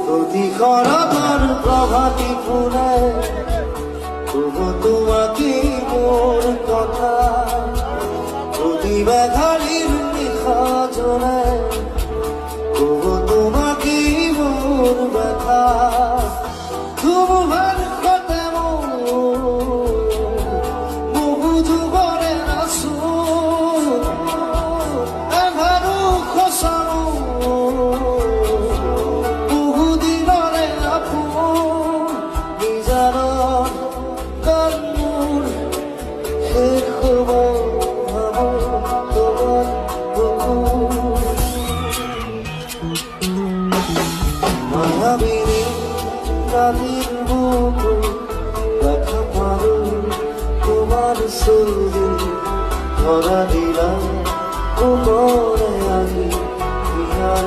প্রতিক্ষণার প্রভাতী ফুলে তবু তোমাকে মোর কথা প্রতিবাধালির নিখা জলে তবু তোমাকে মোর ব্যথা তোমার কথা বহু যুগরে আসো এভারু খসানো বহুদিনরে আপু নিজার কর্মুর শেষ তোমার মায়াবিনী রাতের বুকু দেখা পারো তোমার ছবি ধরা দিলাম উপরে আগে বিহার